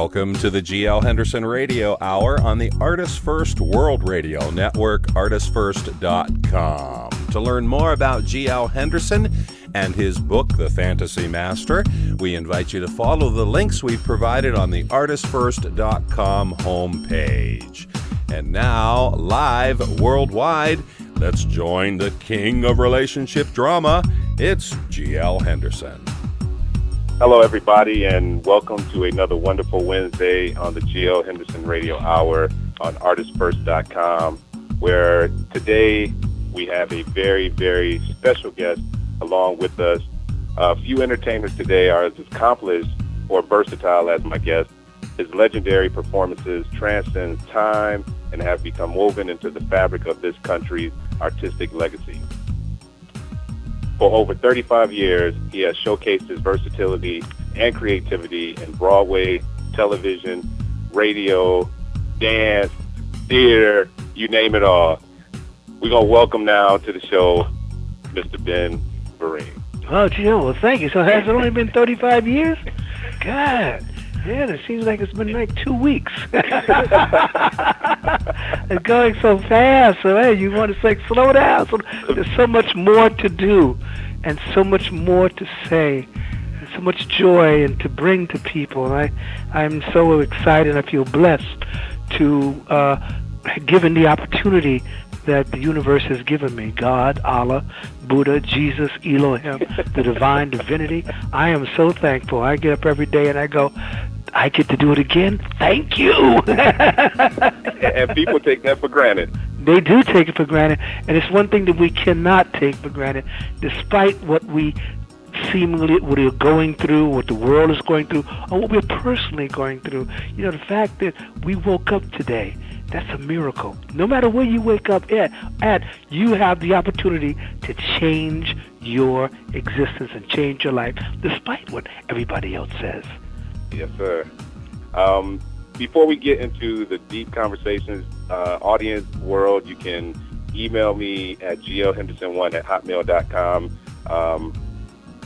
Welcome to the GL Henderson Radio Hour on the Artistfirst World Radio Network, artistfirst.com. To learn more about GL Henderson and his book, The Fantasy Master, we invite you to follow the links we've provided on the artistfirst.com homepage. And now, live worldwide, let's join the king of relationship drama. It's GL Henderson. Hello, everybody, and welcome to another wonderful Wednesday on the GL Henderson Radio Hour on Artistfirst.com, where today we have a very, very special guest along with us. A few entertainers today are as accomplished or versatile as my guest. His legendary performances transcend time and have become woven into the fabric of this country's artistic legacy. For over 35 years, he has showcased his versatility and creativity in Broadway, television, radio, dance, theater, you name it all. We're going to welcome now to the show Mr. Ben Vereen. Oh, well, thank you. So has it only been 35 years? God, yeah, it seems like it's been like 2 weeks. It's going so fast. So, hey, you want to say, slow down. So, there's so much more to do and so much more to say and so much joy and to bring to people. And I'm so excited. I feel blessed to given the opportunity that the universe has given me. God, Allah, Buddha, Jesus, Elohim, the divine divinity. I am so thankful. I get up every day and I go, I get to do it again? Thank you! And people take that for granted. They do take it for granted. And it's one thing that we cannot take for granted, despite what we seemingly, what we're going through, what the world is going through, or what we're personally going through. You know, the fact that we woke up today, that's a miracle. No matter where you wake up at, you have the opportunity to change your existence and change your life, despite what everybody else says. Yes, sir. Before we get into the deep conversations, audience world, you can email me at glhenderson1@hotmail.com.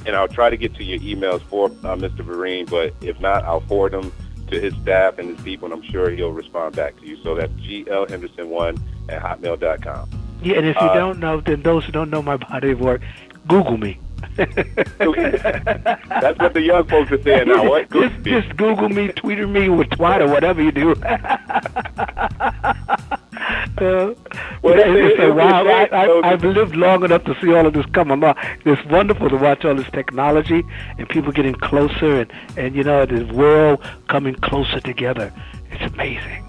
And I'll try to get to your emails for Mr. Vereen, but if not, I'll forward them to his staff and his people, and I'm sure he'll respond back to you. So that's glhenderson1@hotmail.com. Yeah, and if you don't know, then those who don't know my body of work, Google me. That's what the young folks are saying now. What? Just Google me, Twitter me, or twat, or whatever you do. I've lived long enough to see all of this come along. It's wonderful to watch all this technology and people getting closer and you know, the world coming closer together. It's amazing.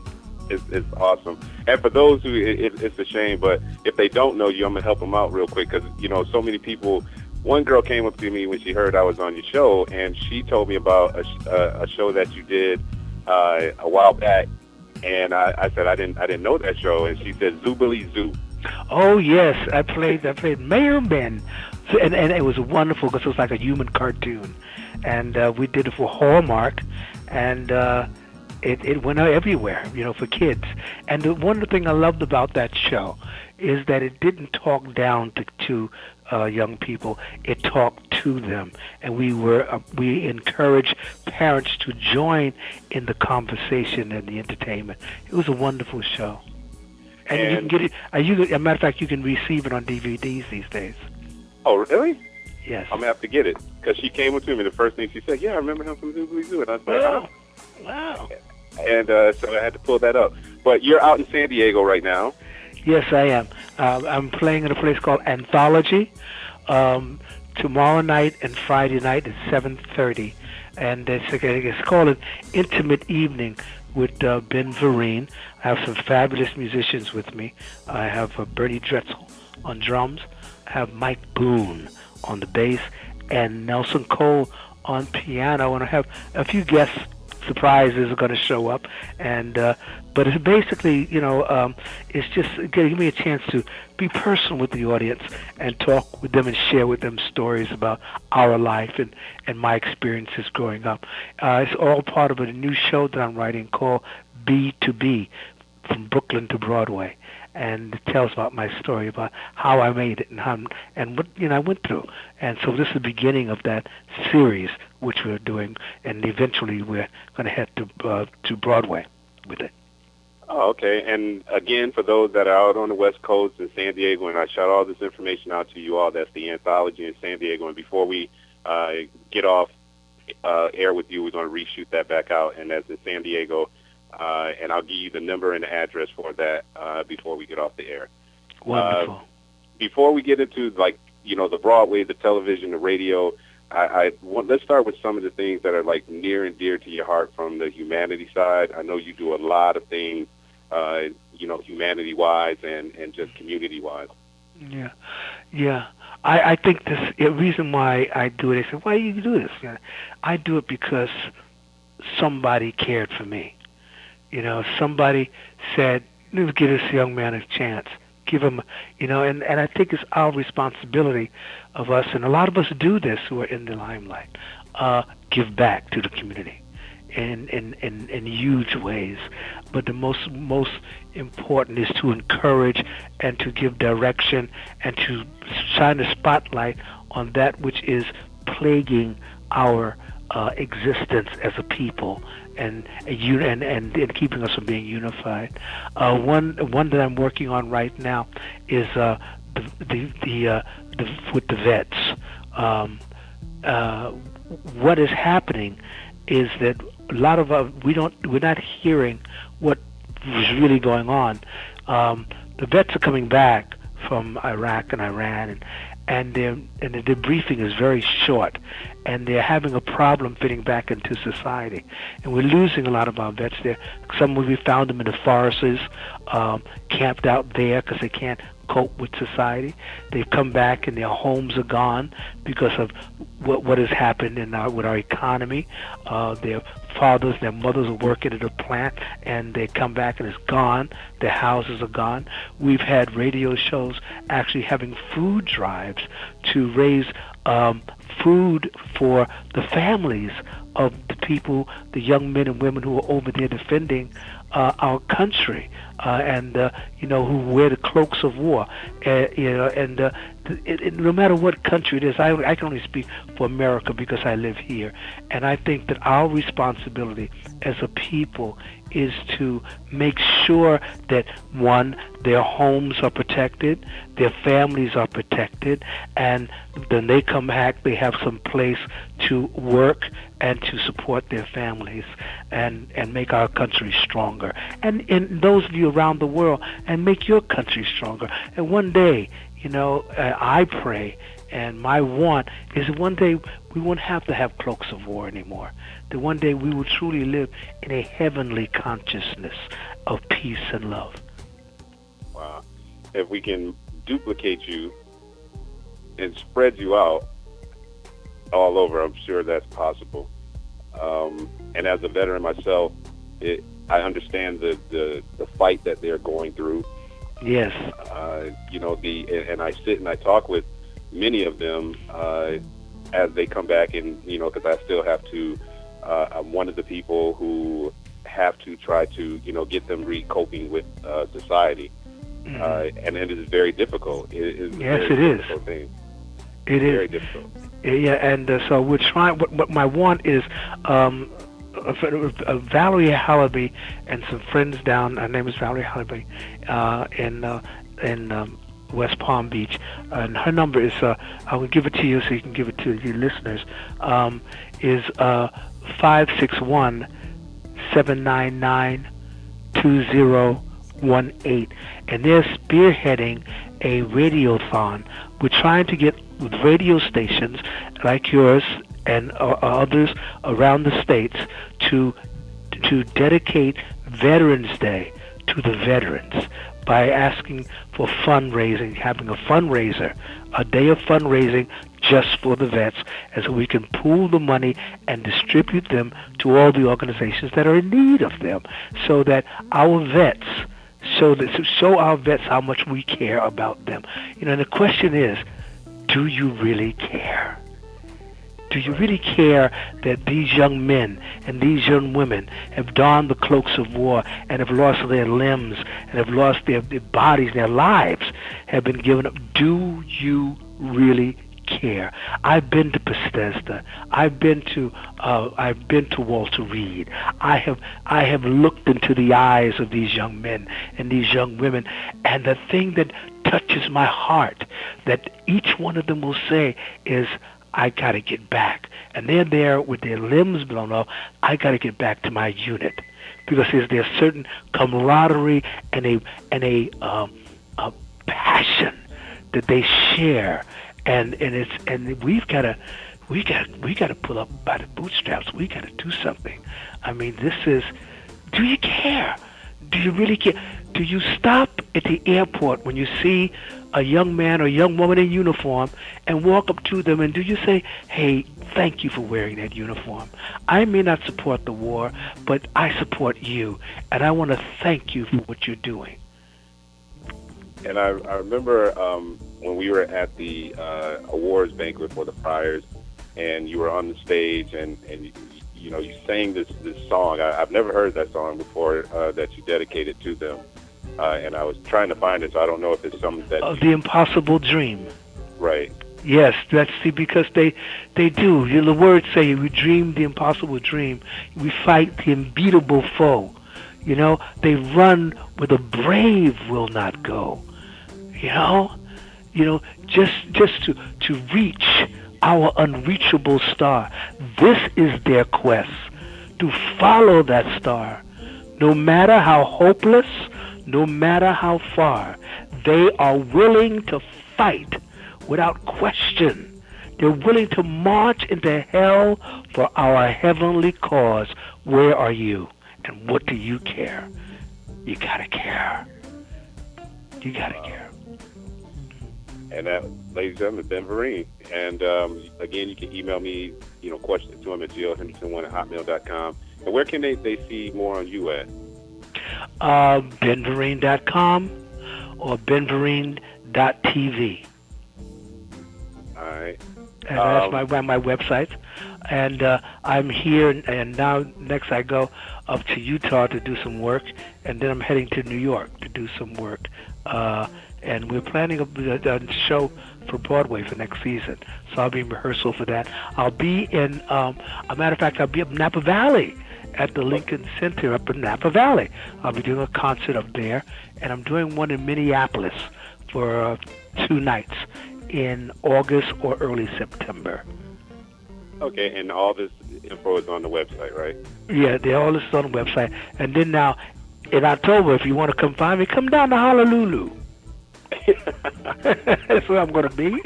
It's awesome. And for those who, it's a shame, but if they don't know you, I'm going to help them out real quick because, you know, so many people. One girl came up to me when she heard I was on your show, and she told me about a show that you did a while back, and I said I didn't know that show, and she said Zoobily Zoo. Oh yes, I played Mayor Ben, and it was wonderful because it was like a human cartoon, and we did it for Hallmark, and it went out everywhere, you know, for kids. And one thing I loved about that show is that it didn't talk down to young people. It talked to them, and we encouraged parents to join in the conversation and the entertainment. It was a wonderful show, and you can get it. As a matter of fact, you can receive it on DVDs these days. Oh, really? Yes. I'm gonna have to get it because she came up to me. The first thing she said, "Yeah, I remember him from Zoobly Zoo," and I was like, "Oh, wow!" And so I had to pull that up. But you're out in San Diego right now. Yes, I am. I'm playing at a place called Anthology tomorrow night and Friday night at 7:30, and it's called an intimate evening with Ben Vereen. I have some fabulous musicians with me. I have Bernie Dretzel on drums. I have Mike Boone on the bass and Nelson Cole on piano, and I have a few guest surprises are going to show up, and but it's basically, you know, it's just giving me a chance to be personal with the audience and talk with them and share with them stories about our life and my experiences growing up. It's all part of a new show that I'm writing called B2B, from Brooklyn to Broadway, and it tells about my story, about how I made it and what I went through. And so this is the beginning of that series, which we're doing, and eventually we're going to head to Broadway with it. Oh, okay. And again, for those that are out on the West Coast in San Diego, and I shout all this information out to you all, that's the anthology in San Diego. And before we get off air with you, we're going to reshoot that back out, and that's in San Diego. And I'll give you the number and the address for that before we get off the air. Wonderful. Before we get into, the Broadway, the television, the radio, let's start with some of the things that are near and dear to your heart from the humanity side. I know you do a lot of things, humanity-wise and just community-wise. Yeah. I think the reason why I do it, they say, why do you do this? I do it because somebody cared for me. Somebody said, let's give this young man a chance. Give him, and I think it's our responsibility of us, and a lot of us do this who are in the limelight, give back to the community in huge ways. But the most important is to encourage and to give direction and to shine a spotlight on that which is plaguing our existence as a people, and keeping us from being unified. One that I'm working on right now is with the vets. What is happening is that a lot of we're not hearing what is really going on. The vets are coming back from Iraq and Iran, and the debriefing is very short, and they're having a problem fitting back into society. And we're losing a lot of our vets there. Some we found them in the forests, camped out there because they can't cope with society. They've come back and their homes are gone because of what has happened with our economy. Their fathers, their mothers are working at a plant, and they come back and it's gone. Their houses are gone. We've had radio shows actually having food drives to raise food for the families of the people, the young men and women who are over there defending our country, and who wear the cloaks of war, no matter what country it is. I can only speak for America because I live here, and I think that our responsibility as a people is to make sure that, one, their homes are protected, their families are protected, and then they come back, they have some place to work and to support their families and make our country stronger. And those of you around the world, and make your country stronger. And one day, I pray, and my want is one day we won't have to have cloaks of war anymore. That one day we will truly live in a heavenly consciousness of peace and love. Wow. If we can duplicate you and spread you out all over, I'm sure that's possible. And as a veteran myself, I understand the fight that they're going through. Yes. And I sit and I talk with many of them as they come back, and because I still have to. I'm one of the people who have to try to get them coping with society, and it is very difficult. Yes, it is. Thing. It is very difficult. Yeah, and so we're trying. What my want is. Valerie Hallaby and some friends down. Her name is Valerie Hallaby in West Palm Beach, and her number is. I will give it to you so you can give it to your listeners. Is 561-799-2018, and they're spearheading a radiothon. We're trying to get radio stations like yours and others around the states to dedicate Veterans Day to the veterans by asking for fundraising, having a fundraiser, a day of fundraising just for the vets, and so we can pool the money and distribute them to all the organizations that are in need of them, so that our vets, show our vets how much we care about them. And the question is, do you really care? Do you really care that these young men and these young women have donned the cloaks of war and have lost their limbs and have lost their bodies, their lives have been given up? Do you really care? I've been to Bethesda. I've been to Walter Reed. I have looked into the eyes of these young men and these young women, and the thing that touches my heart that each one of them will say is, I got to get back. And they're there with their limbs blown off. I got to get back to my unit, because there's a certain camaraderie and a passion that they share, and we've got to pull up by the bootstraps. We got to do something. I mean, this is. Do you care? Do you really care? Do you stop at the airport when you see a young man or young woman in uniform and walk up to them, and do you say, hey, thank you for wearing that uniform. I may not support the war, but I support you, and I want to thank you for what you're doing. And I remember when we were at the awards banquet for the Friars, and you were on the stage, and you know, you sang this song. I've never heard that song before that you dedicated to them. And I was trying to find it, so I don't know if it's something that... The Impossible Dream. Right. Yes, because they do. The words say, we dream the impossible dream. We fight the unbeatable foe. You know, they run where the brave will not go. You know, just to reach our unreachable star. This is their quest, to follow that star. No matter how hopeless, no matter how far, they are willing to fight without question. They're willing to march into hell for our heavenly cause. Where are you? And what do you care? You gotta care. You gotta care. And that, ladies and gentlemen, Ben Vereen. And again, you can email me, questions to him at glhenderson1@hotmail.com. And where can they see more on you at? benvereen.com or benvereen.tv. All right. And that's my website. And I'm here, and now next I go up to Utah to do some work, and then I'm heading to New York to do some work. And we're planning a show for Broadway for next season. So I'll be in rehearsal for that. I'll be in, a matter of fact, I'll be up in Napa Valley at the Lincoln Center up in Napa Valley. I'll be doing a concert up there, and I'm doing one in Minneapolis for 2 nights in August or early September. Okay, and all this info is on the website, right? Yeah, all this is on the website. And then now, in October, if you want to come find me, come down to Honolulu. That's where I'm going to be.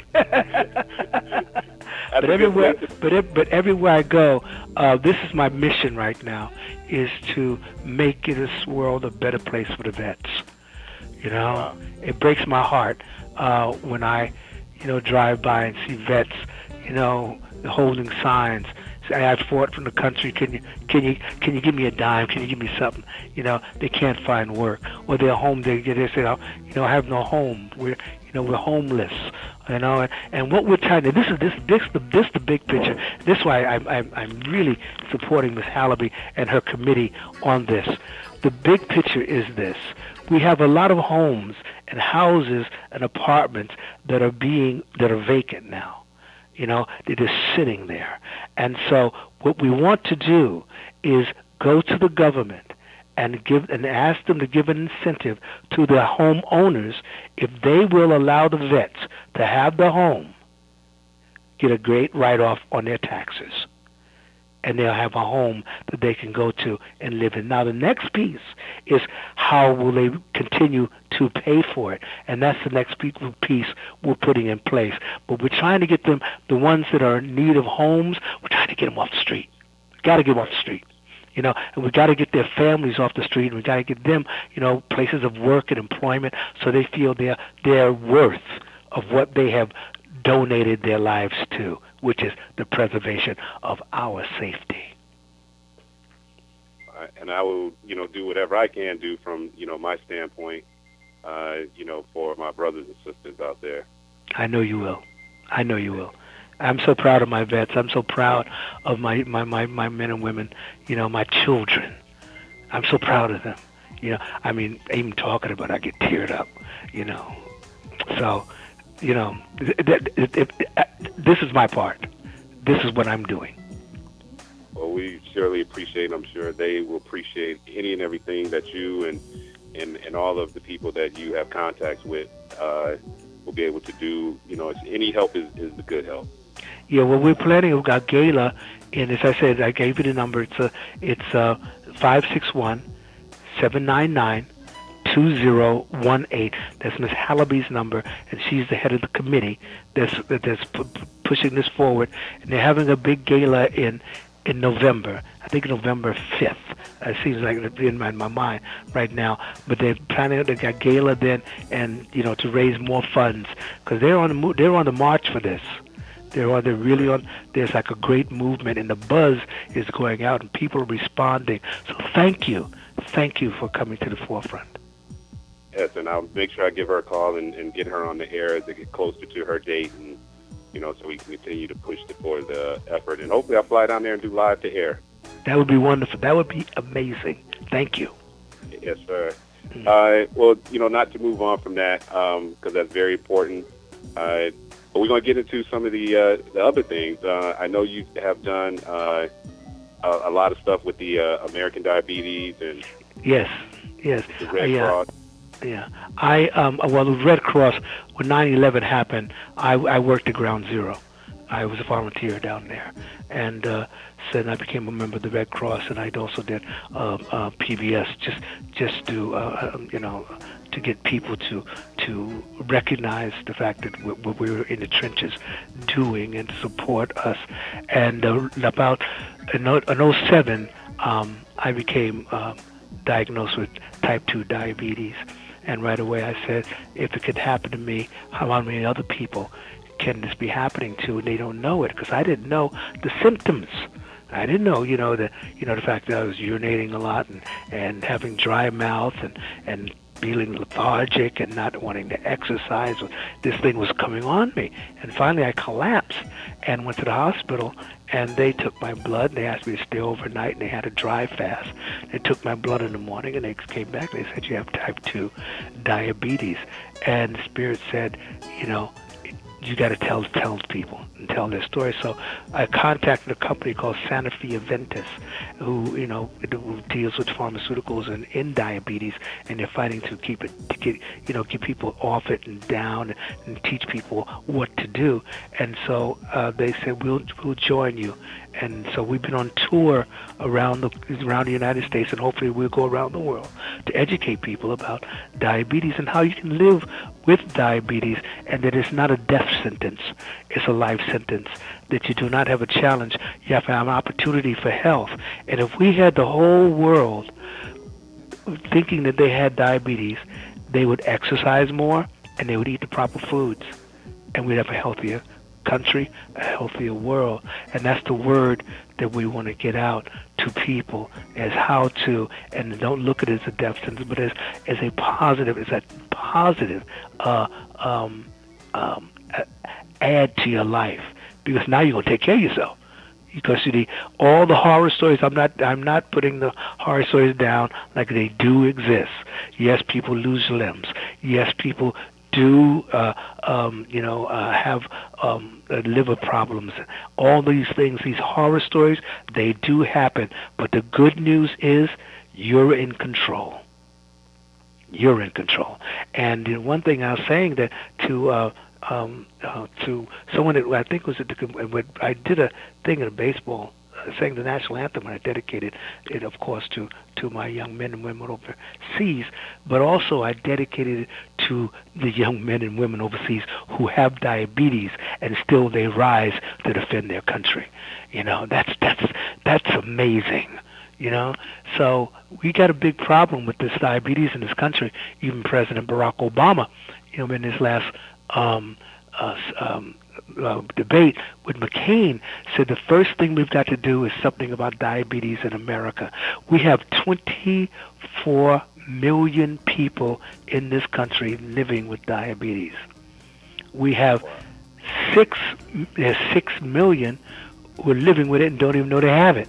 But everywhere I go, this is my mission right now, is to make this world a better place for the vets. Wow. It breaks my heart when I, drive by and see vets, holding signs. Say, I fought from the country. Can you give me a dime? Can you give me something? They can't find work, or they're home. They say, I have no home. We're homeless. And what we're trying to, this is the big picture. This is why I'm really supporting Ms. Hallaby and her committee on this. The big picture is this: we have a lot of homes and houses and apartments that are vacant now. They're just sitting there. And so what we want to do is go to the government and ask them to give an incentive to the homeowners if they will allow the vets to have the home, get a great write-off on their taxes, and they'll have a home that they can go to and live in. Now, the next piece is how will they continue to pay for it, and that's the next piece we're putting in place. But we're trying to get them, the ones that are in need of homes, we're trying to get them off the street. Got to get them off the street. And we got to get their families off the street, and we got to get them, places of work and employment, so they feel their worth of what they have donated their lives to, which is the preservation of our safety. And I will, do whatever I can do from, my standpoint, for my brothers and sisters out there. I know you will. I'm so proud of my vets. I'm so proud of my men and women, my children. I'm so proud of them. I mean, even talking about it, I get teared up, you know. So, this is my part. This is what I'm doing. Well, we surely appreciate. I'm sure they will appreciate any and everything that you and all of the people that you have contacts with will be able to do. Any help is the good help. Yeah, well, we're planning. We've got gala, and as I said, I gave you the number. It's 561-799-2018. That's Miss Hallaby's number, and she's the head of the committee that's pushing this forward. And they're having a big gala in November. I think November 5th. It seems like it's in my mind right now. But they're planning. They got gala then, and to raise more funds because they're on the march for this. They're really on. There's like a great movement, and the buzz is going out, and people are responding. So thank you for coming to the forefront. Yes, and I'll make sure I give her a call and get her on the air as they get closer to her date, and so we can continue to push for the effort. And hopefully, I'll fly down there and do live to air. That would be wonderful. That would be amazing. Thank you. Yes, sir. Well, not to move on from that because that's very important. But we're going to get into some of the other things. I know you have done a lot of stuff with the American Diabetes and yes, the Red Cross. Yeah, well, the Red Cross, when 9/11 happened, I worked at Ground Zero. I was a volunteer down there, and then I became a member of the Red Cross, and I also did PBS just to to get people to recognize the fact that what we were in the trenches doing and to support us. And about in 07, I became diagnosed with type 2 diabetes. And right away I said, if it could happen to me, how many other people can this be happening to? And they don't know it because I didn't know the symptoms. I didn't know, the fact that I was urinating a lot and having dry mouth and feeling lethargic and not wanting to exercise. This thing was coming on me. And finally I collapsed and went to the hospital, and they took my blood, and they asked me to stay overnight, and they had a dry fast. They took my blood in the morning, and they came back, and they said, you have type 2 diabetes. And the Spirit said, you got to tell people and tell their story. So I contacted a company called Sanofi Aventis, who deals with pharmaceuticals and in diabetes, and they're fighting to get people off it and down and teach people what to do. And so they said we'll join you. And so we've been on tour around the United States, and hopefully we'll go around the world to educate people about diabetes and how you can live with diabetes, and that it's not a death sentence, it's a life sentence, that you do not have a challenge, you have an opportunity for health. And if we had the whole world thinking that they had diabetes, they would exercise more and they would eat the proper foods, and we'd have a healthier country, a healthier world. And that's the word that we want to get out to people, as how to, and don't look at it as a death sentence, but as a positive, add to your life, because now you're going to take care of yourself. Because all the horror stories, I'm not putting the horror stories down, like they do exist. Yes, people lose limbs. Yes, people do have liver problems. All these things, these horror stories, they do happen. But the good news is you're in control. You're in control. And the one thing I was saying that to someone that I think was I did a thing in a baseball, sang the national anthem, and I dedicated it, of course, to my young men and women overseas, but also I dedicated it to the young men and women overseas who have diabetes and still they rise to defend their country. That's amazing. So we got a big problem with this diabetes in this country. Even President Barack Obama, in his last debate with McCain, said the first thing we've got to do is something about diabetes in America. We have 24 million people in this country living with diabetes. We have there's 6 million who are living with it and don't even know they have it.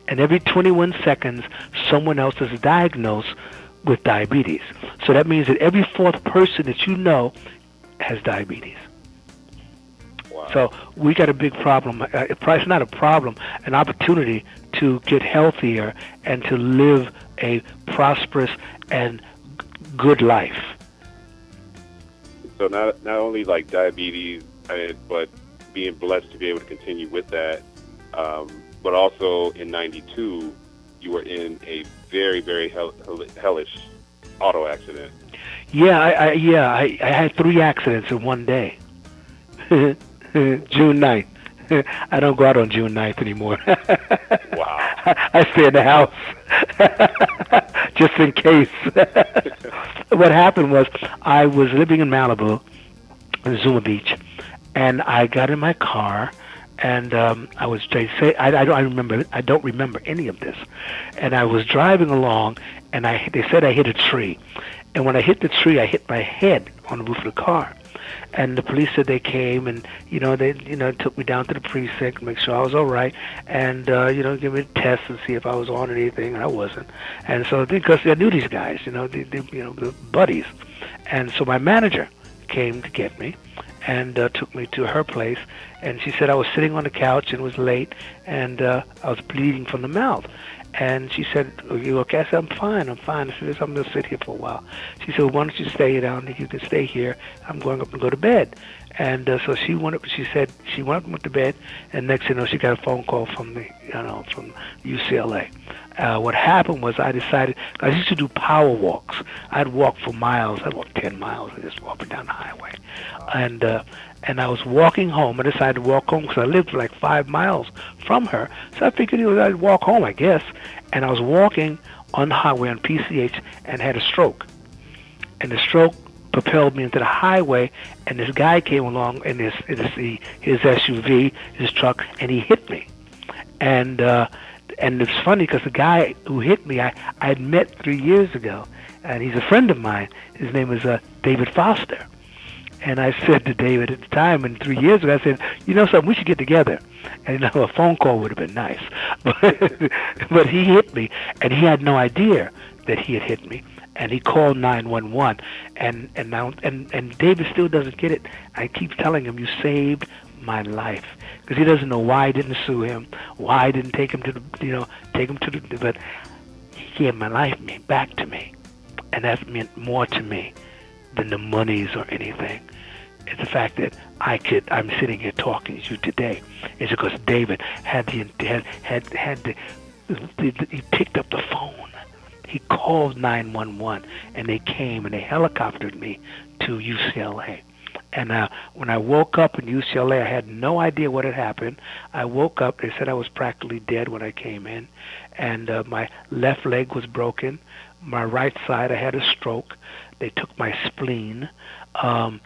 And every 21 seconds, someone else is diagnosed with diabetes. So that means that every fourth person that you know has diabetes. Wow. So we got a big problem. It's not a problem, an opportunity to get healthier and to live a prosperous and good life. So not only like diabetes, but being blessed to be able to continue with that, but also in '92, you were in a very, very hellish auto accident. Yeah, I had 3 accidents in one day. June 9th. I don't go out on June 9th anymore. Wow. I stay in the house just in case. What happened was I was living in Malibu, in Zuma Beach, and I got in my car, and I don't remember any of this. And I was driving along, and they said I hit a tree. And when I hit the tree, I hit my head on the roof of the car. And the police said they came and, they took me down to the precinct, make sure I was all right, and, give me a test and see if I was on anything, and I wasn't. And so, because I knew these guys, the buddies. And so my manager came to get me and took me to her place, and she said I was sitting on the couch and it was late, and I was bleeding from the mouth. And she said, "Are you okay?" I said, I'm fine. I said, I'm going to sit here for a while. She said, "Why don't you stay down? You can stay here. I'm going up and go to bed." And so she went up and went to bed, and next thing you know, she got a phone call from from UCLA. What happened was I decided, I used to do power walks. I'd walk for miles. I'd walk 10 miles and just walk up and down the highway. And I was walking home. I decided to walk home because I lived like 5 miles from her. So I figured I'd walk home, I guess. And I was walking on the highway on PCH and had a stroke. And the stroke propelled me into the highway, and this guy came along in his SUV, his truck, and he hit me. And it's funny because the guy who hit me, I had met 3 years ago, and he's a friend of mine. His name is David Foster. And I said to David at the time, and 3 years ago, I said, something, we should get together. And a phone call would have been nice. But he hit me, and he had no idea that he had hit me. And he called 911, and David still doesn't get it. I keep telling him, you saved my life, because he doesn't know why I didn't sue him, why I didn't take him to the, but he gave my life back to me, and that meant more to me than the monies or anything. It's the fact that I'm sitting here talking to you today. It's because David he picked up the phone. He called 911, and they came and they helicoptered me to UCLA. And when I woke up in UCLA, I had no idea what had happened. I woke up. They said I was practically dead when I came in, and my left leg was broken. My right side, I had a stroke. They took my spleen. I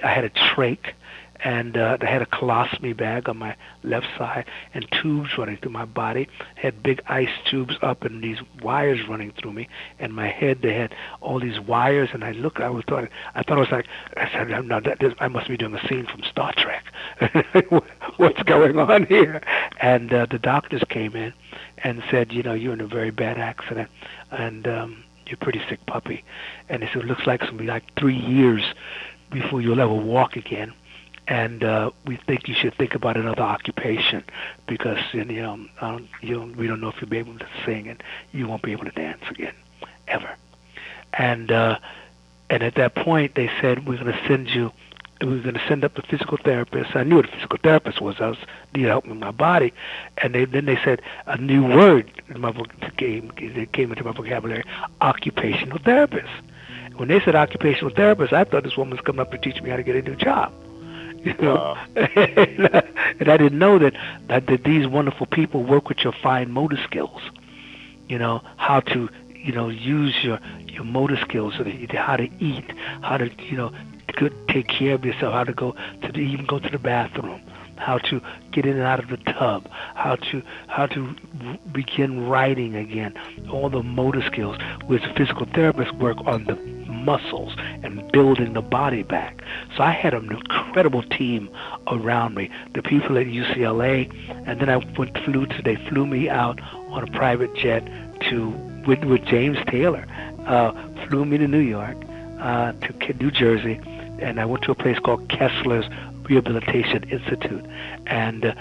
had a trach, and they had a colostomy bag on my left side, and tubes running through my body. I had big ice tubes up and these wires running through me, and my head, they had all these wires, and I thought it was like, I said, no, I must be doing a scene from Star Trek. What's going on here? And the doctors came in and said, you're in a very bad accident, and you're a pretty sick puppy. And they said, it looks like it's going to be like 3 years before you'll ever walk again. And we think you should think about another occupation, because we don't know if you'll be able to sing, and you won't be able to dance again, ever. And at that point, they said, we're going to send up the physical therapist. I knew what a physical therapist was. I was needed help with my body. And then they said a new word came into my vocabulary: occupational therapist. When they said occupational therapist, I thought this woman was coming up to teach me how to get a new job. Wow. And I didn't know that these wonderful people work with your fine motor skills. How to use your motor skills, how to eat, how to take care of yourself, how to even go to the bathroom, how to get in and out of the tub, how to begin writing again, all the motor skills. Whereas physical therapists work on the muscles and building the body back. So I had an incredible team around me. The people at UCLA, and then they flew me out on a private jet with James Taylor, flew me to New York, to New Jersey, and I went to a place called Kessler's Rehabilitation Institute, and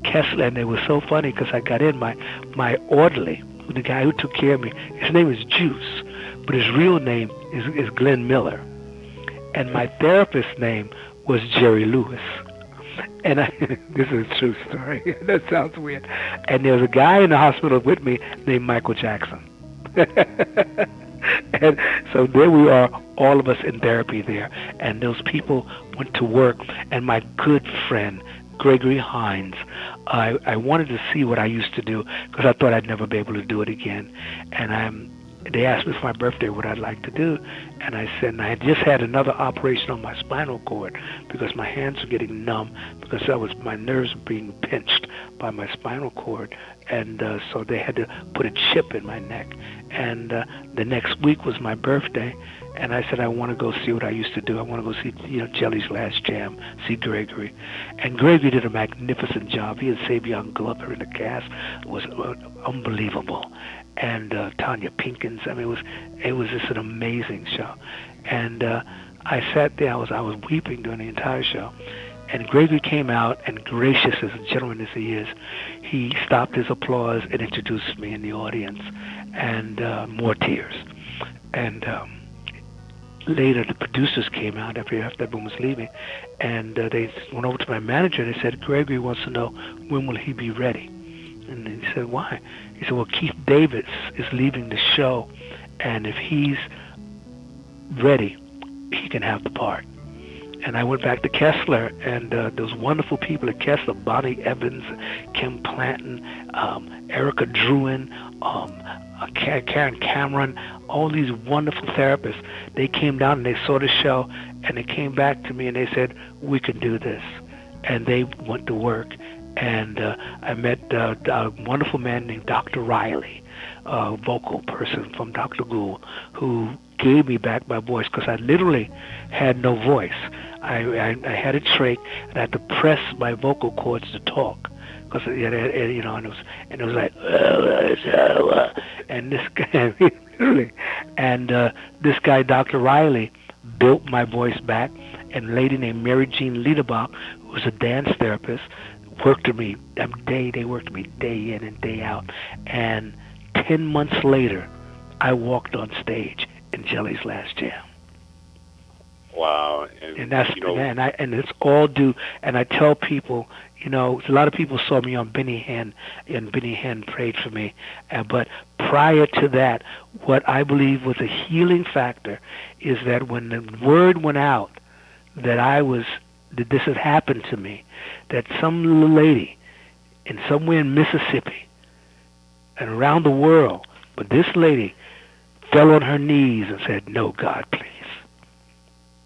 Kessler, and it was so funny because I got in my orderly, the guy who took care of me. His name is Juice, but his real name is Glenn Miller, and my therapist's name was Jerry Lewis. And this is a true story. That sounds weird. And there was a guy in the hospital with me named Michael Jackson. And so there we are, all of us in therapy there. And those people went to work. And my good friend, Gregory Hines, I wanted to see what I used to do because I thought I'd never be able to do it again. And they asked me for my birthday what I'd like to do, and I said, and I had just had another operation on my spinal cord because my hands were getting numb because my nerves were being pinched by my spinal cord, and so they had to put a chip in my neck. And the next week was my birthday, and I said I want to go see what I used to do. I want to go see Jelly's Last Jam, see Gregory, and Gregory did a magnificent job. He had Savion Glover in the cast. It was unbelievable. And Tanya Pinkins. I mean, it was just an amazing show. And I sat there. I was weeping during the entire show. And Gregory came out, and gracious as a gentleman as he is, he stopped his applause and introduced me in the audience, and more tears. And later, the producers came out after everyone was leaving, and they went over to my manager and they said, Gregory wants to know when will he be ready. And he said, why? He said, well, Keith Davis is leaving the show, and if he's ready, he can have the part. And I went back to Kessler, and those wonderful people at Kessler, Bonnie Evans, Kim Planton, Erica Druin, Karen Cameron, all these wonderful therapists, they came down and they saw the show, and they came back to me and they said, we can do this. And they went to work. And I met a wonderful man named Dr. Riley, a vocal person from Dr. Gould, who gave me back my voice because I literally had no voice. I had a trach, and I had to press my vocal cords to talk because and it was like and this guy literally, and this guy Dr. Riley built my voice back, and a lady named Mary Jean Liederbach, who was a dance therapist, worked with me they worked with me day in and day out. And 10 months later, I walked on stage in Jelly's Last Jam. Wow. And that's and it's all due. And I tell people, a lot of people saw me on Benny Hinn, and Benny Hinn prayed for me. But prior to that, what I believe was a healing factor is that when the word went out that this had happened to me, that some little lady somewhere in Mississippi and around the world, but this lady fell on her knees and said, no, God, please.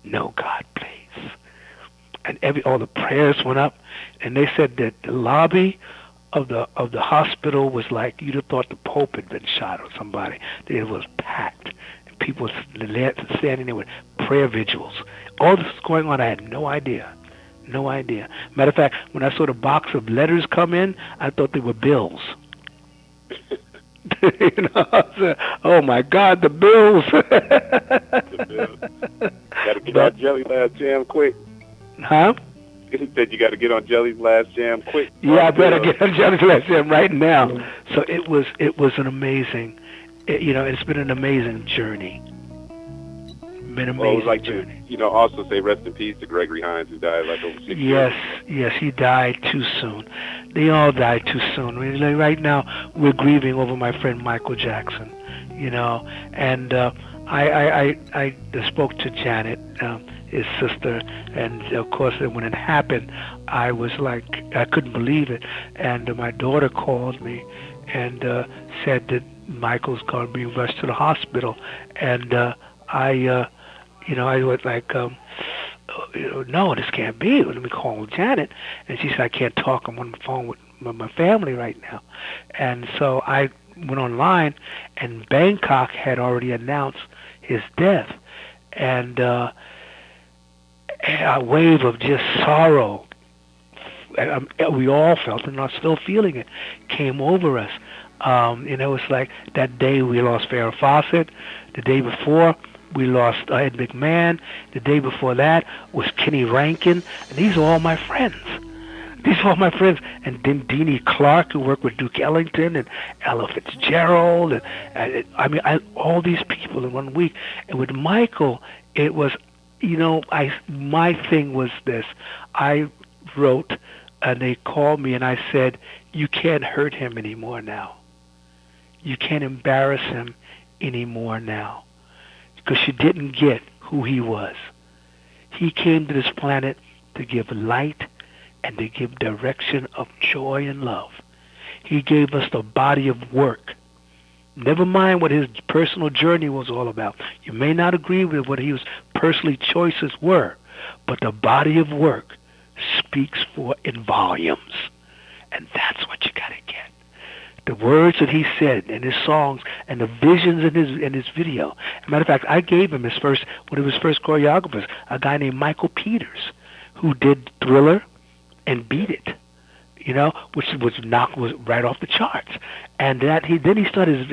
No, God, please. And all the prayers went up, and they said that the lobby of the hospital was like you'd have thought the Pope had been shot or somebody. It was packed. And people standing there with prayer vigils. All this was going on, I had no idea. No idea. Matter of fact, when I saw the box of letters come in, I thought they were bills. I said, oh my God, the bills. The bills. Gotta get on Jelly's Last Jam quick. Huh? He said you got to get on Jelly's Last Jam quick. Yeah, I better get on Jelly's Last Jam right now. So it was an amazing, it's been an amazing journey. Been an amazing journey. Also say rest in peace to Gregory Hines, who died like over 6 years. Yes, he died too soon. They all died too soon. Right now, we're grieving over my friend Michael Jackson, and I spoke to Janet, his sister, and of course when it happened, I was like, I couldn't believe it, and my daughter called me and said that Michael's going to be rushed to the hospital, and I was like, no, this can't be. Let me call Janet. And she said, I can't talk. I'm on the phone with my family right now. And so I went online, and Bangkok had already announced his death. And a wave of just sorrow. We all felt it and are still feeling it, came over us. It's like that day we lost Farrah Fawcett. The day before, we lost Ed McMahon. The day before that was Kenny Rankin. And these are all my friends. These are all my friends. And then Deanie Clark, who worked with Duke Ellington, and Ella Fitzgerald, and all these people in 1 week. And with Michael, it was, my thing was this. I wrote, and they called me, and I said, you can't hurt him anymore now. You can't embarrass him anymore now, because you didn't get who he was. He came to this planet to give light and to give direction of joy and love. He gave us the body of work. Never mind what his personal journey was all about. You may not agree with what his personal choices were, but the body of work speaks for in volumes. And that's what you got to get. The words that he said in his songs and the visions in his video. As a matter of fact, I gave him one of his first choreographers, a guy named Michael Peters, who did Thriller and Beat It, which was right off the charts. And then he started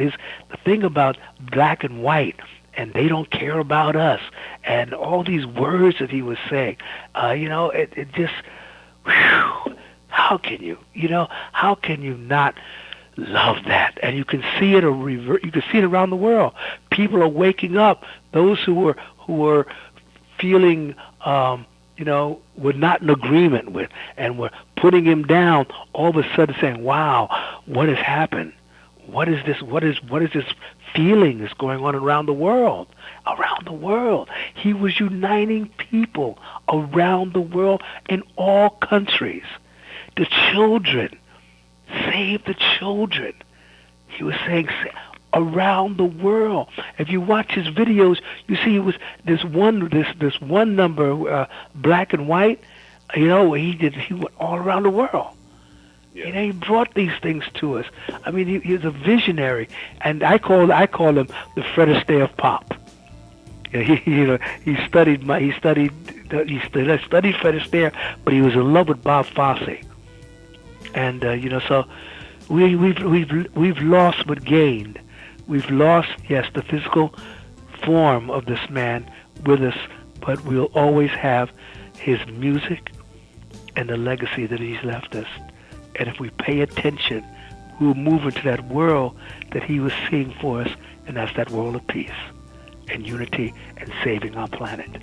the thing about black and white, and they don't care about us, and all these words that he was saying. It just, whew, how can you not love that? And you can see it you can see it around the world. People are waking up. Those who were feeling were not in agreement with and were putting him down, all of a sudden saying, wow, what has happened? What is this? What is this feeling that's going on around the world? Around the world. He was uniting people around the world in all countries. The children, save the children. He was saying around the world. If you watch his videos, you see it was this one number, black and white. He went all around the world. Yeah. He brought these things to us. I mean, he was a visionary, and I call him the Fred Astaire of pop. He studied Fred Astaire, but he was in love with Bob Fosse, and so we've lost but gained. We've lost, yes, the physical form of this man with us, but we'll always have his music and the legacy that he's left us. And if we pay attention, we'll move into that world that he was seeing for us, and that's that world of peace and unity and saving our planet.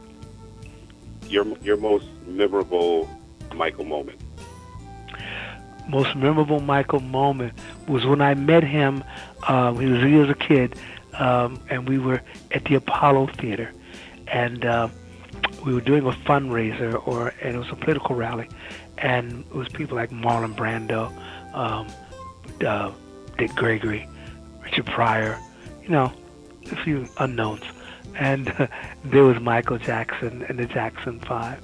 Your most memorable Michael moment? Most memorable Michael moment was when I met him. He was a kid, and we were at the Apollo Theater, and we were doing a fundraiser, and it was a political rally, and it was people like Marlon Brando, Dick Gregory, Richard Pryor, a few unknowns, and there was Michael Jackson and the Jackson 5,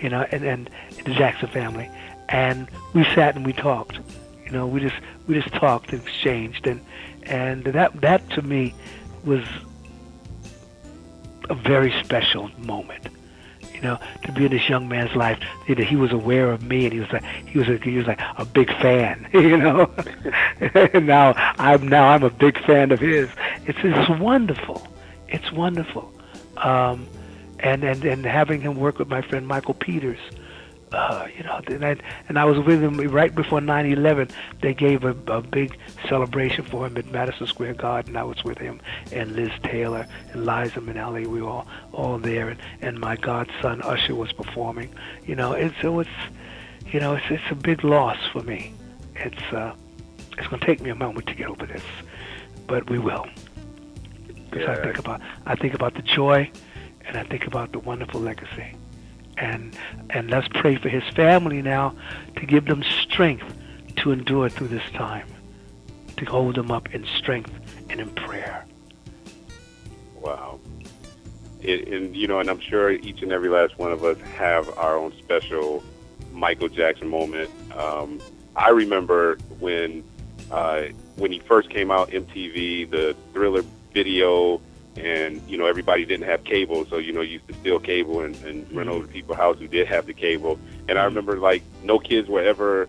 and the Jackson family. And we sat and we talked, we just talked and exchanged, and that to me was a very special moment, to be in this young man's life. He was aware of me, and he was like a big fan, and now I'm a big fan of his. It's wonderful. It's wonderful, and having him work with my friend Michael Peters. And I was with him right before 9/11. They gave a big celebration for him at Madison Square Garden. I was with him and Liz Taylor and Liza Minnelli. We were all there, and my godson Usher was performing. It's a big loss for me. It's going to take me a moment to get over this, but we will. Because I think about the joy, and I think about the wonderful legacy. And let's pray for his family now, to give them strength to endure through this time, to hold them up in strength and in prayer. Wow. And I'm sure each and every last one of us have our own special Michael Jackson moment. I remember when he first came out, MTV, the Thriller video, And, everybody didn't have cable, so, you used to steal cable and run over to people's house who did have the cable. And I remember, no kids were ever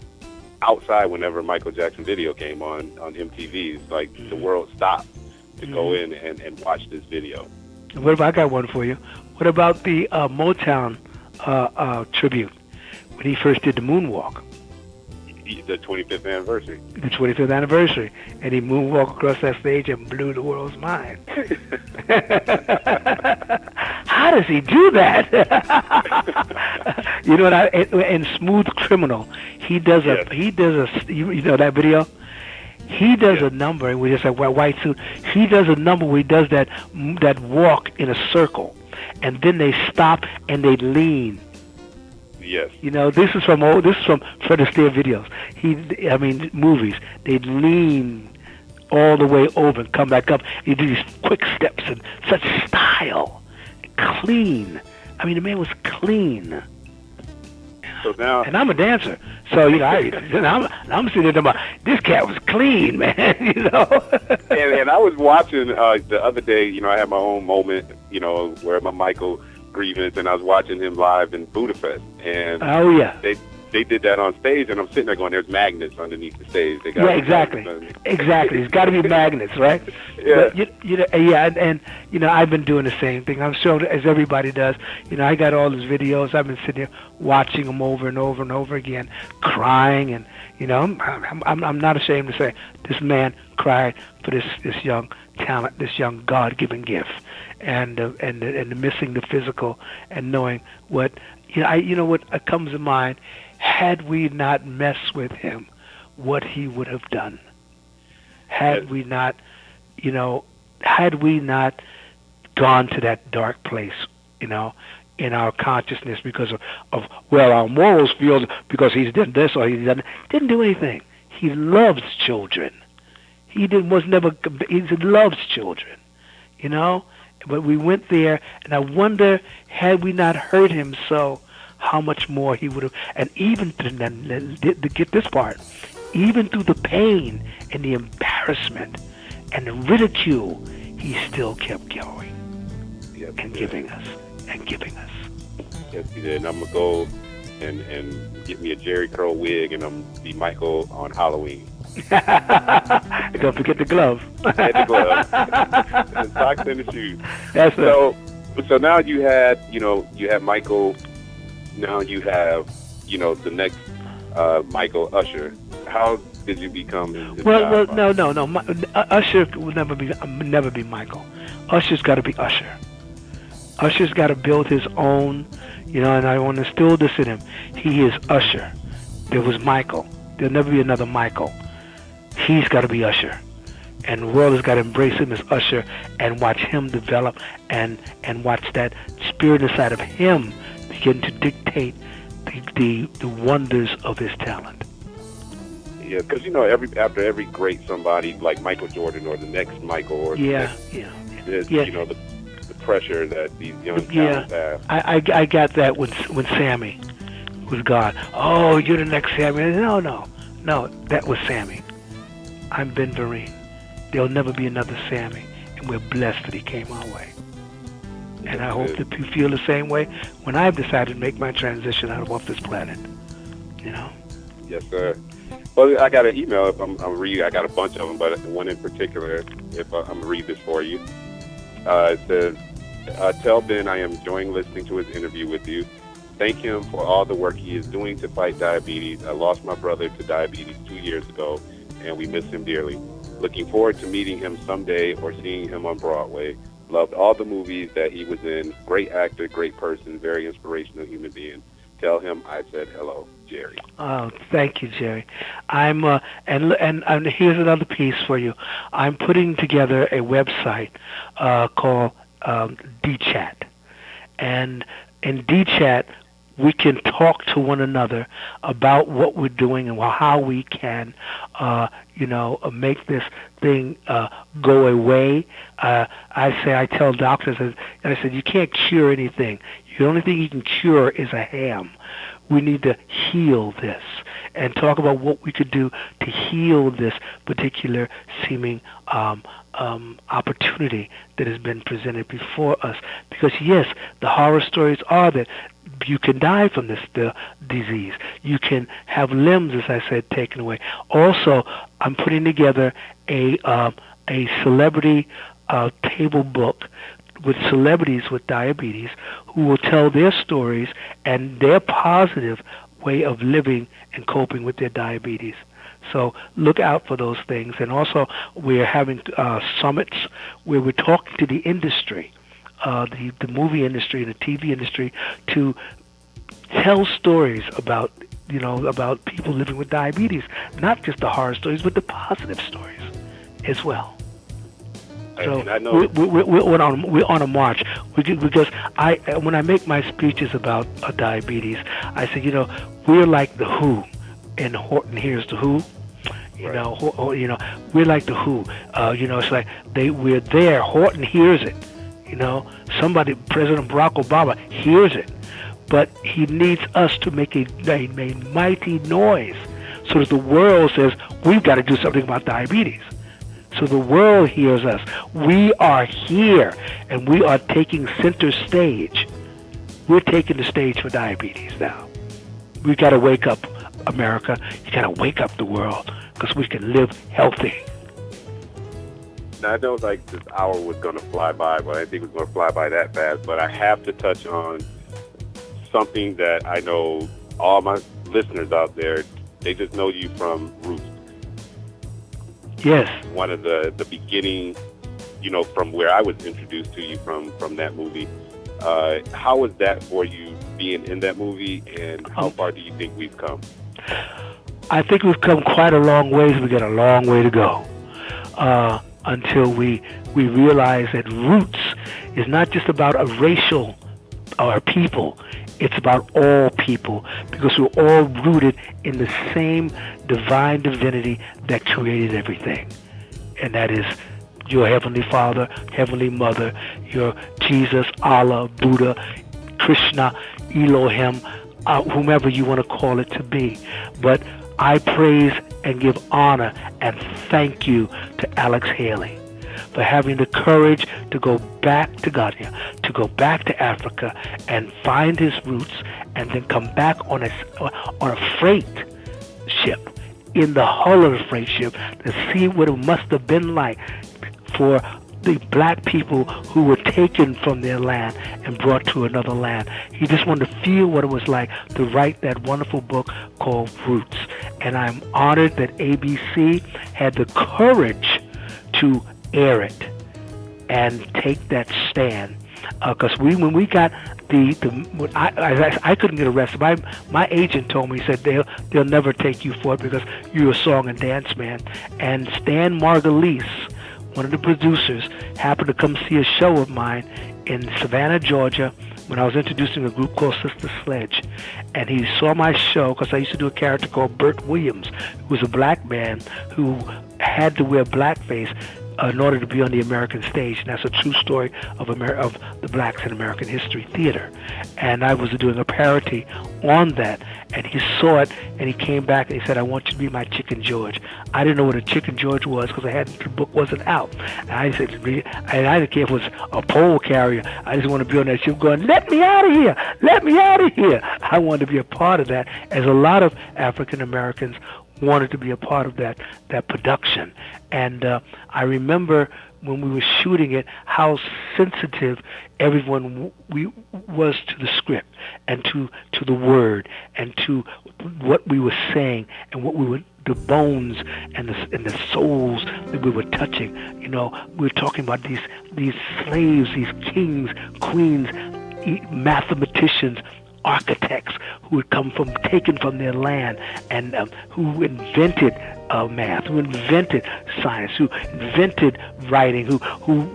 outside whenever Michael Jackson video came on MTV. It's like the world stopped to go in and watch this video. What about, I got one for you. What about the Motown tribute when he first did the moonwalk? The 25th anniversary. The 25th anniversary. And he moonwalked across that stage and blew the world's mind. How does he do that? You know what? In Smooth Criminal, he does a you know that video? He does a number, and we just like white suit. He does a number where he does that walk in a circle, and then they stop and they lean. Yes. This is from Fred Astaire videos. Movies. They lean all the way over and come back up. He do these quick steps and such style, clean. The man was clean. So now, and I'm a dancer, so I'm sitting there about this cat was clean, man. and I was watching the other day. I had my own moment. Where my Michael grievance, and I was watching him live in Budapest, and they did that on stage, and I'm sitting there going, "There's magnets underneath the stage." They got exactly. It's got to be magnets, right? Yeah. But, and I've been doing the same thing. I'm sure as everybody does. I got all these videos. I've been sitting here watching them over and over and over again, crying, and I'm not ashamed to say this man cried for this young talent, this young God-given gift. And missing the physical and knowing what what comes to mind, had we not messed with him, what he would have done. Had we not gone to that dark place, in our consciousness because of our morals feel because he's done this or he didn't do anything. He loves children. He loves children, But we went there, and I wonder, had we not hurt him so, how much more he would have. And even to get this part, even through the pain and the embarrassment and the ridicule, he still kept going and giving us. Yes, he did. And I'm gonna go and get me a Jerry curl wig, and I'm gonna be Michael on Halloween. Don't forget the glove. And the glove. And the socks and the shoes. That's so now you had Michael. Now you have the next Michael Usher. How did you become? No. Usher will never be Michael. Usher's got to be Usher. Usher's got to build his own. And I want to instill this in him. He is Usher. There was Michael. There'll never be another Michael. He's got to be Usher, and the world has got to embrace him as Usher and watch him develop and watch that spirit inside of him begin to dictate the wonders of his talent. Yeah, because after every great somebody like Michael Jordan or the next Michael or the pressure that these young talents have. I got that when Sammy was gone. Oh, you're the next Sammy. No, that was Sammy. I'm Ben Vereen. There'll never be another Sammy, and we're blessed that he came our way. And I hope that you feel the same way when I've decided to make my transition out of off this planet. Yes, sir. Well, I got an email. If I'm read, I got a bunch of them, but one in particular. If I'm gonna read this for you, it says, "Tell Ben I am enjoying listening to his interview with you. Thank him for all the work he is doing to fight diabetes. I lost my brother to diabetes 2 years ago, and we miss him dearly. Looking forward to meeting him someday or seeing him on Broadway. Loved all the movies that he was in. Great actor, great person, very inspirational human being. Tell him I said hello, Jerry." Oh, thank you, Jerry. I'm and here's another piece for you. I'm putting together a website called DChat, and in DChat we can talk to one another about what we're doing and how we can, make this thing go away. I tell doctors, I said, you can't cure anything. The only thing you can cure is a ham. We need to heal this and talk about what we could do to heal this particular seeming opportunity that has been presented before us. Because yes, the horror stories are that you can die from the disease. You can have limbs, as I said, taken away. Also, I'm putting together a celebrity table book with celebrities with diabetes who will tell their stories and their positive way of living and coping with their diabetes. So look out for those things. And also, we're having summits where we're talking to the industry, the movie industry, the TV industry, to tell stories about people living with diabetes, not just the horror stories, but the positive stories as well. So we're on a march because when I make my speeches about diabetes, I say, we're like the Who, and Horton Hears the Who. We're like the Who. It's like we're there. Horton hears it. Somebody, President Barack Obama, hears it, but he needs us to make a mighty noise so that the world says we've got to do something about diabetes. So the world hears us. We are here, and we are taking center stage. We're taking the stage for diabetes now. We've got to wake up, America. You got to wake up the world, because we can live healthy. Now, I know this hour was going to fly by, but I didn't think it was going to fly by that fast. But I have to touch on something that I know all my listeners out there, they just know you from Roots. Yes. One of the beginning, from where I was introduced to you from that movie. How was that for you being in that movie, and how far do you think we've come? I think we've come quite a long ways. We got a long way to go until we realize that Roots is not just about a racial or people. It's about all people, because we're all rooted in the same divine divinity that created everything. And that is your Heavenly Father, Heavenly Mother, your Jesus, Allah, Buddha, Krishna, Elohim, whomever you want to call it to be. But I praise and give honor and thank you to Alex Haley for having the courage to go back to Ghana, to go back to Africa and find his roots, and then come back on a freight ship, in the hull of the freight ship, to see what it must have been like for the black people who were taken from their land and brought to another land. He just wanted to feel what it was like to write that wonderful book called Roots. And I'm honored that ABC had the courage to air it and take that stand, because when we got I couldn't get arrested. My agent told me, he said they'll never take you for it because you're a song and dance man. And Stan Margulies, one of the producers, happened to come see a show of mine in Savannah, Georgia, when I was introducing a group called Sister Sledge. And he saw my show, because I used to do a character called Burt Williams, who was a black man who had to wear blackface in order to be on the American stage. And that's a true story of the blacks in American history theater. And I was doing a parody on that, and he saw it, and he came back and he said, I want you to be my Chicken George. I didn't know what a Chicken George was, because the book wasn't out. And I said, I didn't care if it was a pole carrier. I just want to be on that ship going, let me out of here, let me out of here. I wanted to be a part of that, as a lot of African Americans wanted to be a part of that production. And I remember when we were shooting it, how sensitive everyone was to the script and to the word and to what we were saying and what we were, the bones and the souls that we were touching. We were talking about these slaves, these kings, queens, mathematicians, architects who had taken from their land, and who invented math, who invented science, who invented writing, who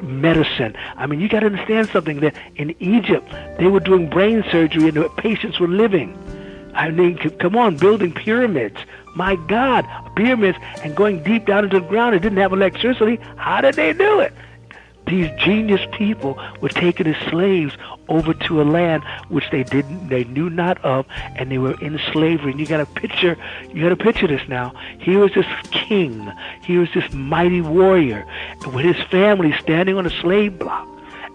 medicine. I mean, you got to understand something, that in Egypt they were doing brain surgery and the patients were living. I mean, come on, building pyramids. My God, pyramids, and going deep down into the ground. They didn't have electricity. How did they do it? these genius people were taken as slaves over to a land which they knew not of, and they were in slavery. And you got to picture this now. Here was this king, here was this mighty warrior with his family standing on a slave block,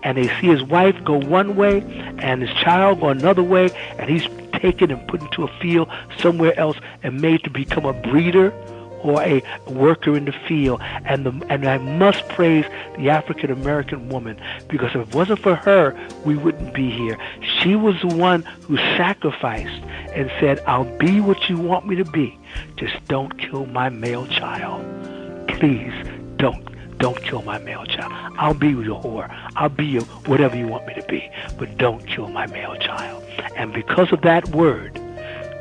and they see his wife go one way and his child go another way, and he's taken and put into a field somewhere else and made to become a breeder or a worker in the field. And I must praise the African American woman, because if it wasn't for her, we wouldn't be here. She was the one who sacrificed and said, I'll be what you want me to be. Just don't kill my male child. Please don't kill my male child. I'll be your whore. I'll be your whatever you want me to be, but don't kill my male child. And because of that word,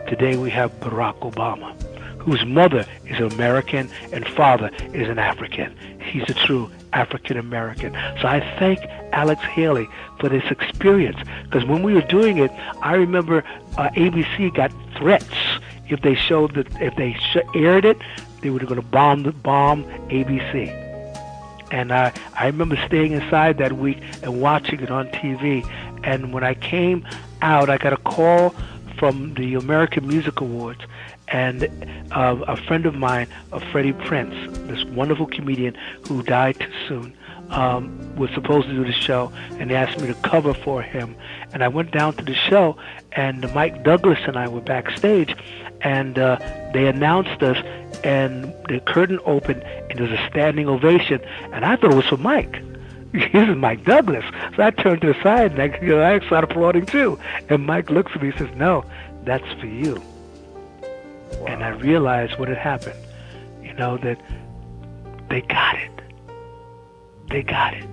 today we have Barack Obama, whose mother is American and father is an African. He's a true African American. So I thank Alex Haley for this experience, because when we were doing it, I remember ABC got threats if they aired it, they were going to bomb ABC. And I remember staying inside that week and watching it on TV. And when I came out, I got a call from the American Music Awards, and a friend of mine, Freddie Prince, this wonderful comedian who died too soon, was supposed to do the show, and they asked me to cover for him. And I went down to the show, and Mike Douglas and I were backstage, and they announced us, and the curtain opened, and there was a standing ovation, and I thought it was for Mike. This is Mike Douglas. So I turned to the side, and I started applauding too. And Mike looks at me and says, no, that's for you. Wow. And I realized what had happened, that they got it. They got it.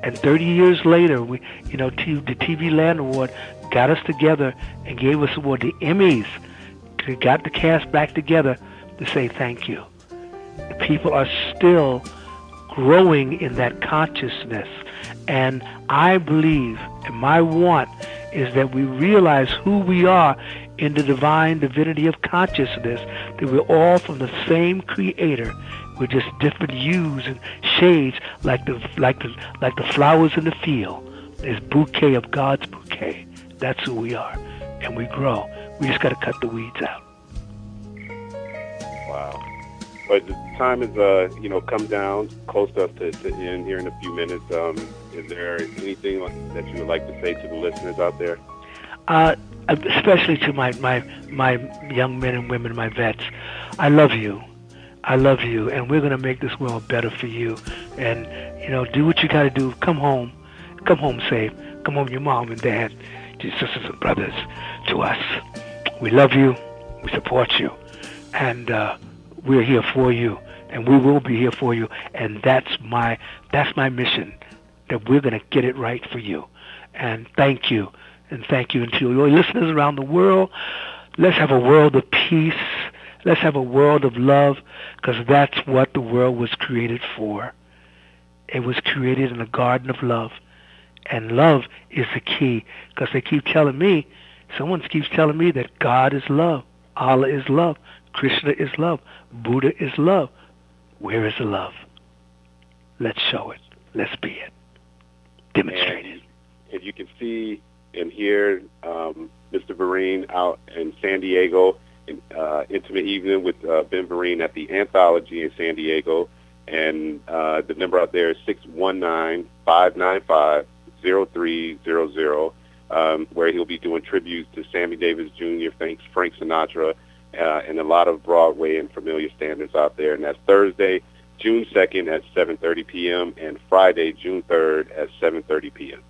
And 30 years later, the TV Land Award got us together and gave us award. The Emmys got the cast back together to say thank you. The people are still growing in that consciousness. And I believe, and my want, is that we realize who we are in the divine divinity of consciousness, that we're all from the same creator. We're just different hues and shades, like the flowers in the field. This bouquet of God's bouquet. That's who we are. And we grow. We just got to cut the weeds out. Wow. But the time is, come down close to end here in a few minutes. Is there anything that you would like to say to the listeners out there? Especially to my young men and women, my vets. I love you. I love you, and we're going to make this world better for you. And, do what you got to do. Come home safe. Come home, your mom and dad, your sisters and brothers, to us. We love you. We support you. And we're here for you, and we will be here for you. And that's my mission, that we're going to get it right for you. And thank you. And thank you. And to your listeners around the world, let's have a world of peace. Let's have a world of love, because that's what the world was created for. It was created in a garden of love. And love is the key, because someone keeps telling me that God is love, Allah is love, Krishna is love, Buddha is love. Where is the love? Let's show it. Let's be it. Demonstrate it. If you can see and hear Mr. Vereen out in San Diego, intimate evening with Ben Vereen at the Anthology in San Diego, and the number out there is 619-595-0300, where he'll be doing tributes to Sammy Davis Jr., Frank Sinatra, and a lot of Broadway and familiar standards out there. And that's Thursday, June 2nd at 7:30 p.m. and Friday, June 3rd at 7:30 p.m.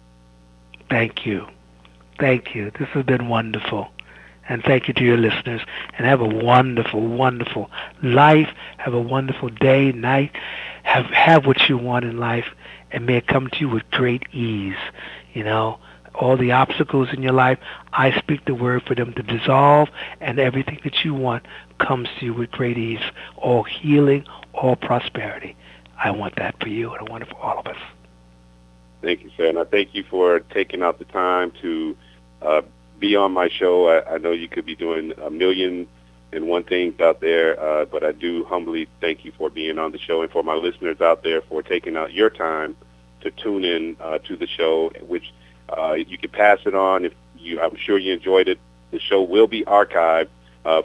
Thank you. Thank you. This has been wonderful. And thank you to your listeners. And have a wonderful, wonderful life. Have a wonderful day, night. Have what you want in life. And may it come to you with great ease. All the obstacles in your life, I speak the word for them to dissolve. And everything that you want comes to you with great ease. All healing, all prosperity. I want that for you, and I want it for all of us. Thank you, sir. And I thank you for taking out the time to be on my show. I know you could be doing a million and one things out there, but I do humbly thank you for being on the show, and for my listeners out there for taking out your time to tune in to the show, which you can pass it on. I'm sure you enjoyed it. The show will be archived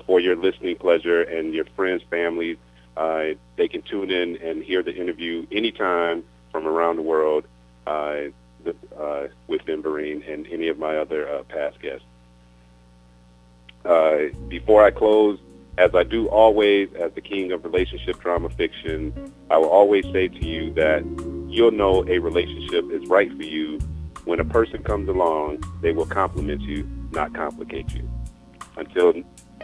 for your listening pleasure, and your friends, family, they can tune in and hear the interview anytime from around the world with Ben Vereen and any of my other past guests. Before I close, as I do always as the king of relationship drama fiction, I will always say to you that you'll know a relationship is right for you when a person comes along. They will compliment you, not complicate you. Until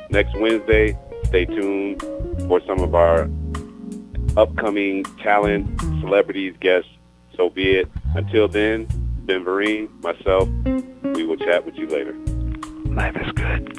next Wednesday, stay tuned for some of our upcoming talent, celebrities, guests. So be it. Until then, Ben Vereen, myself, we will chat with you later. Life is good.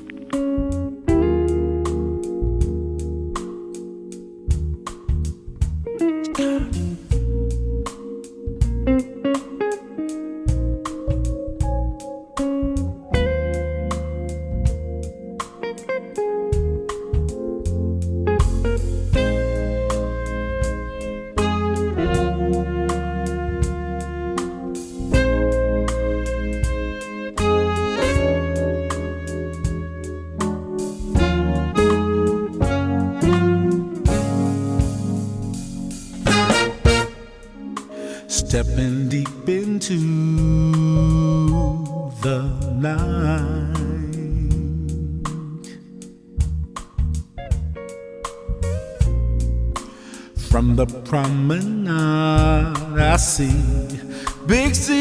Stepping deep into the night, from the promenade I see big city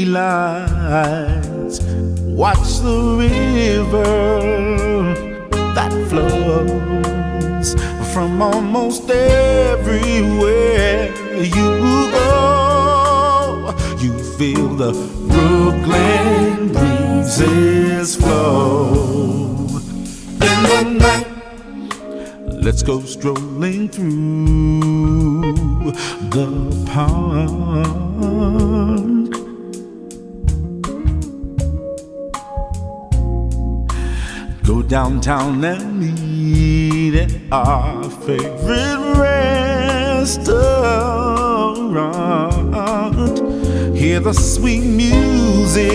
lights. Watch the river that flows from almost everywhere you go. You feel the Brooklyn breezes flow. In the night, let's go strolling through the park. Go downtown and meet at our favorite restaurant. Hear the sweet music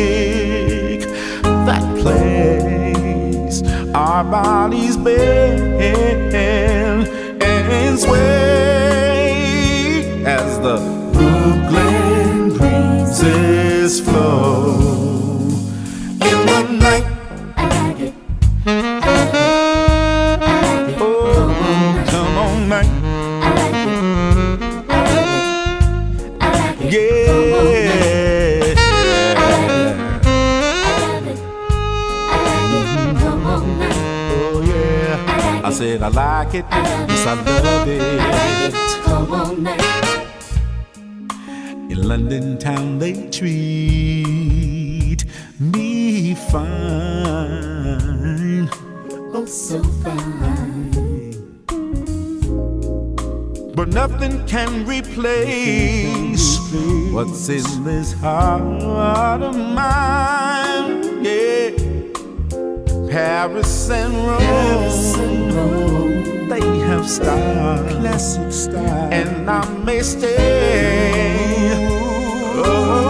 that plays. Our bodies bend and sway as the Brooklyn breezes flow. In the night, I said I like it, yes I love it. Come on now. In London town they treat me fine, oh so fine. But nothing can replace what's in this heart of mine, yeah. Paris and Rome, they have style, classic style, and I may stay a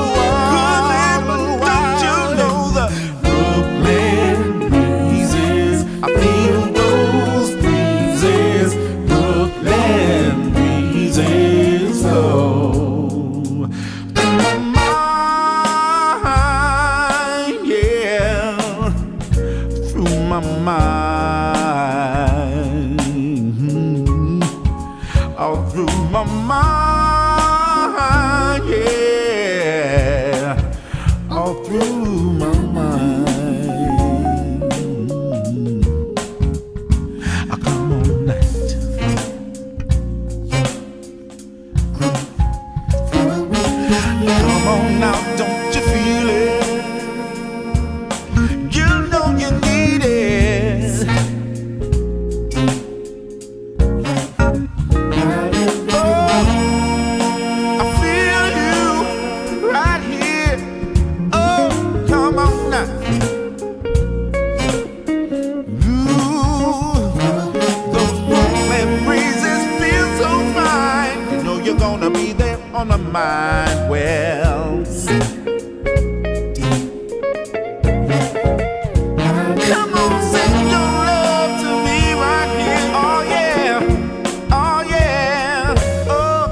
while, but don't you know the Brooklyn breezes? I feel those breezes, Brooklyn breezes flow. My mind, all through my mind, yeah, all through my mind. I come on night, come on now, don't you feel it? You know you need it. Oh, mind wells. Come on, send your love to me right here. Oh yeah, oh yeah, oh.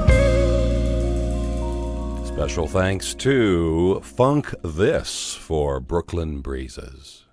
Special thanks to Funk This for Brooklyn Breezes.